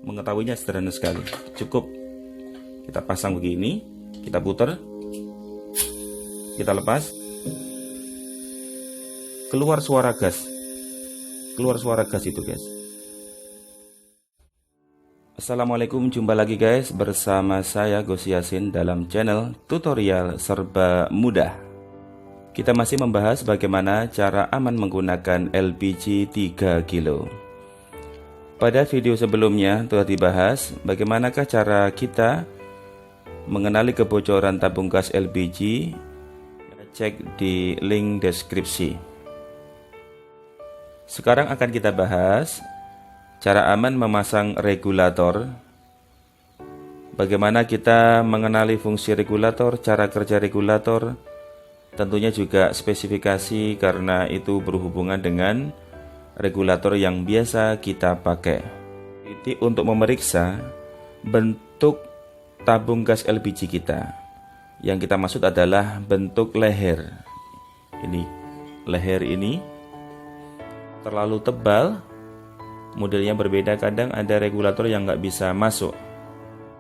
mengetahuinya sederhana sekali. Cukup kita pasang begini, kita putar, kita lepas, keluar suara gas. Keluar suara gas itu, guys. Assalamualaikum, jumpa lagi guys bersama saya Gus Yasin dalam channel tutorial serba mudah. Kita masih membahas bagaimana cara aman menggunakan LPG 3 kilo. Pada video sebelumnya telah dibahas bagaimanakah cara kita mengenali kebocoran tabung gas LPG. Cek di link deskripsi. Sekarang akan kita bahas cara aman memasang regulator. Bagaimana kita mengenali fungsi regulator, cara kerja regulator, tentunya juga spesifikasi karena itu berhubungan dengan regulator yang biasa kita pakai. Titik untuk memeriksa bentuk tabung gas LPG kita. Yang kita maksud adalah bentuk leher. Ini, leher ini terlalu tebal, modelnya berbeda, kadang ada regulator yang nggak bisa masuk.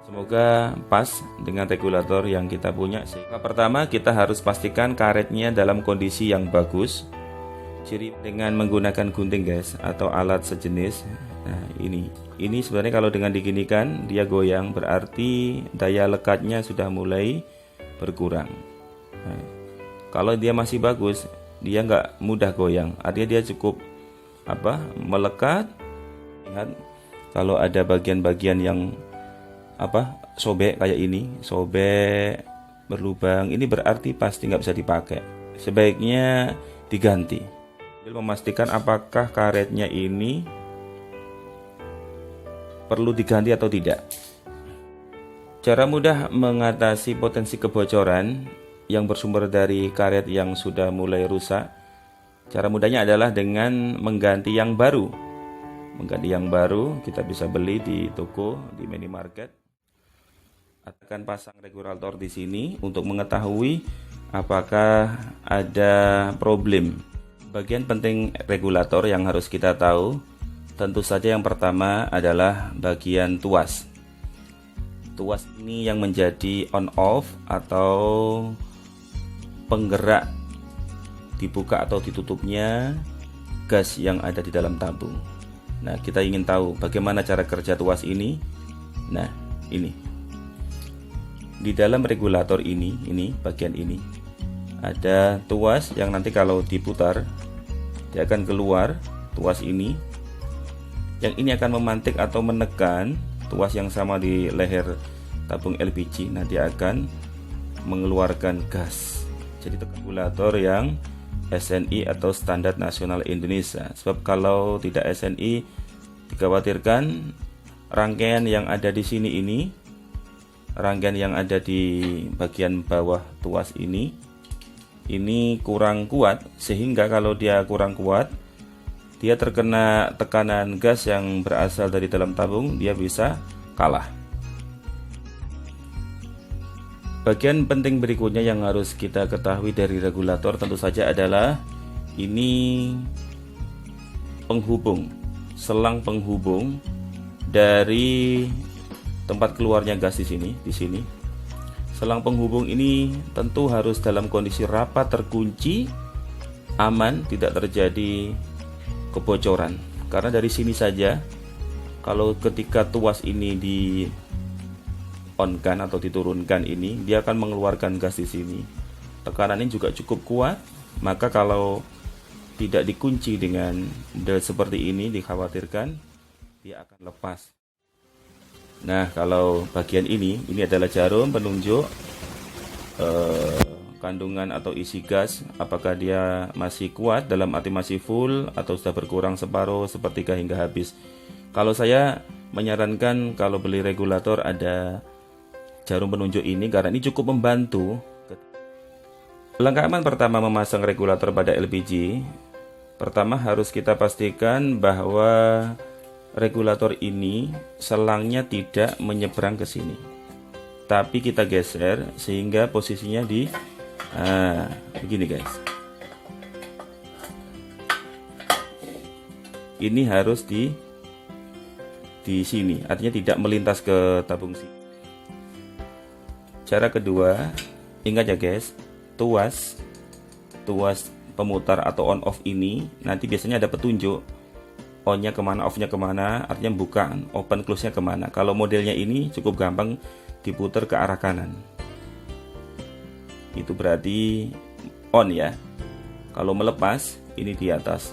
Semoga pas dengan regulator yang kita punya. Pertama, kita harus pastikan karetnya dalam kondisi yang bagus. Ciri dengan menggunakan gunting guys, atau alat sejenis. Nah ini sebenarnya kalau dengan diginikan dia goyang, berarti daya lekatnya sudah mulai berkurang. Nah, kalau dia masih bagus, dia nggak mudah goyang, artinya dia cukup melekat. Lihat, kalau ada bagian-bagian yang sobek kayak ini, sobek berlubang, ini berarti pasti nggak bisa dipakai. Sebaiknya diganti. Memastikan apakah karetnya ini perlu diganti atau tidak. Cara mudah mengatasi potensi kebocoran yang bersumber dari karet yang sudah mulai rusak. Cara mudahnya adalah dengan mengganti yang baru. Mengganti yang baru kita bisa beli di toko, di minimarket. Akan pasang regulator di sini untuk mengetahui apakah ada problem. Bagian penting regulator yang harus kita tahu, tentu saja yang pertama adalah bagian tuas. Tuas ini yang menjadi on off atau penggerak dibuka atau ditutupnya gas yang ada di dalam tabung. Nah, kita ingin tahu bagaimana cara kerja tuas ini. Nah, ini. Di dalam regulator ini bagian ini ada tuas yang nanti kalau diputar dia akan keluar tuas ini. Yang ini akan memantik atau menekan tuas yang sama di leher tabung LPG. Nah, dia akan mengeluarkan gas. Jadi regulator yang SNI atau Standar Nasional Indonesia. Sebab kalau tidak SNI, dikhawatirkan rangkaian yang ada di sini ini, rangkaian yang ada di bagian bawah tuas ini kurang kuat, sehingga kalau dia kurang kuat, dia terkena tekanan gas yang berasal dari dalam tabung, dia bisa kalah. Bagian penting berikutnya yang harus kita ketahui dari regulator tentu saja adalah ini penghubung, selang penghubung dari tempat keluarnya gas di sini. Selang penghubung ini tentu harus dalam kondisi rapat, terkunci, aman, tidak terjadi kebocoran. Karena dari sini saja, kalau ketika tuas ini di on-kan atau diturunkan ini, dia akan mengeluarkan gas di sini. Tekanannya juga cukup kuat, maka kalau tidak dikunci dengan model seperti ini, dikhawatirkan dia akan lepas. Nah, kalau bagian ini adalah jarum penunjuk kandungan atau isi gas, apakah dia masih kuat, dalam arti masih full atau sudah berkurang separuh, sepertiga hingga habis. Kalau saya menyarankan kalau beli regulator ada jarum penunjuk ini karena ini cukup membantu. Langkah aman pertama memasang regulator pada LPG, pertama harus kita pastikan bahwa regulator ini selangnya tidak menyeberang ke sini, tapi kita geser sehingga posisinya di begini guys. Ini harus di sini, artinya tidak melintas ke tabung sini. Cara kedua, ingat ya guys, tuas pemutar atau on off ini nanti biasanya ada petunjuk on-nya kemana, off-nya kemana, artinya buka, open close-nya kemana. Kalau modelnya ini cukup gampang diputar ke arah kanan, itu berarti on ya. Kalau melepas, ini di atas.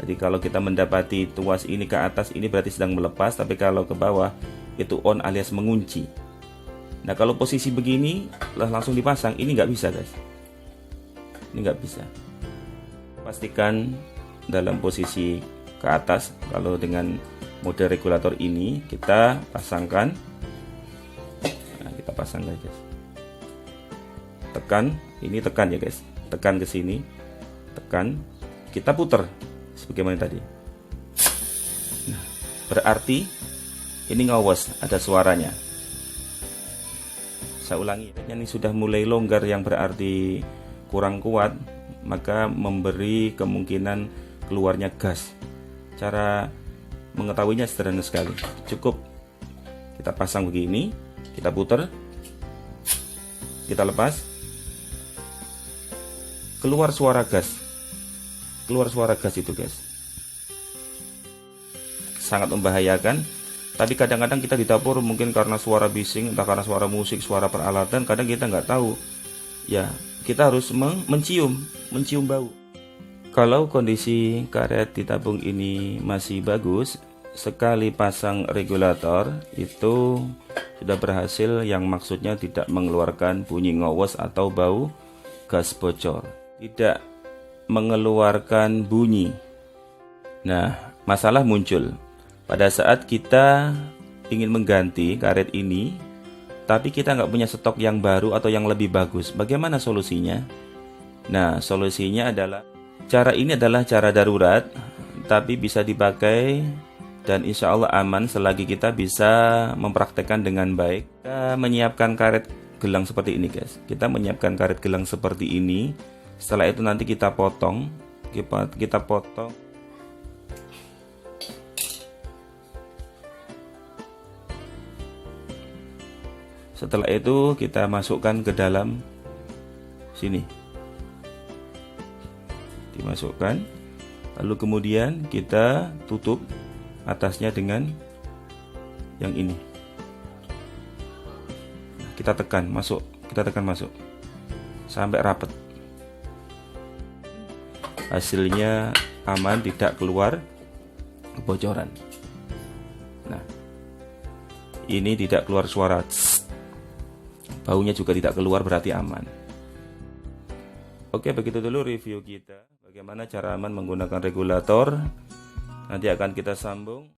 Jadi kalau kita mendapati tuas ini ke atas, ini berarti sedang melepas, tapi kalau ke bawah, itu on alias mengunci. Nah kalau posisi begini, langsung dipasang, ini nggak bisa guys. Ini nggak bisa. Pastikan dalam posisi ke atas. Kalau dengan mode regulator ini kita pasangkan, nah, kita pasang guys. Tekan, ini tekan ya guys. Tekan ke sini, tekan, kita putar sebagaimana tadi. Nah, berarti ini ngawas, ada suaranya. Saya ulangi, ini sudah mulai longgar yang berarti kurang kuat, maka memberi kemungkinan keluarnya gas. Cara mengetahuinya sederhana sekali, cukup kita pasang begini, kita putar, kita lepas, keluar suara gas, itu guys. Sangat membahayakan. Tapi kadang-kadang kita di dapur mungkin karena suara bising, entah karena suara musik, suara peralatan, kadang kita nggak tahu. Ya, kita harus mencium bau. Kalau kondisi karet di tabung ini masih bagus, sekali pasang regulator itu sudah berhasil, yang maksudnya tidak mengeluarkan bunyi ngowos atau bau gas bocor. Tidak mengeluarkan bunyi. Nah, masalah muncul pada saat kita ingin mengganti karet ini, tapi kita nggak punya stok yang baru atau yang lebih bagus. Bagaimana solusinya? Nah, solusinya adalah, cara ini adalah cara darurat, tapi bisa dipakai dan insya Allah aman selagi kita bisa mempraktekkan dengan baik. Kita menyiapkan karet gelang seperti ini guys. Kita menyiapkan karet gelang seperti ini. Setelah itu nanti kita potong. Setelah itu kita masukkan ke dalam sini, dimasukkan, lalu kemudian kita tutup atasnya dengan yang ini. Kita tekan masuk sampai rapat. Hasilnya aman, tidak keluar kebocoran. Nah, ini tidak keluar suara tss. Baunya juga tidak keluar, berarti aman. Oke, begitu dulu review kita. Bagaimana cara aman menggunakan regulator. Nanti akan kita sambung.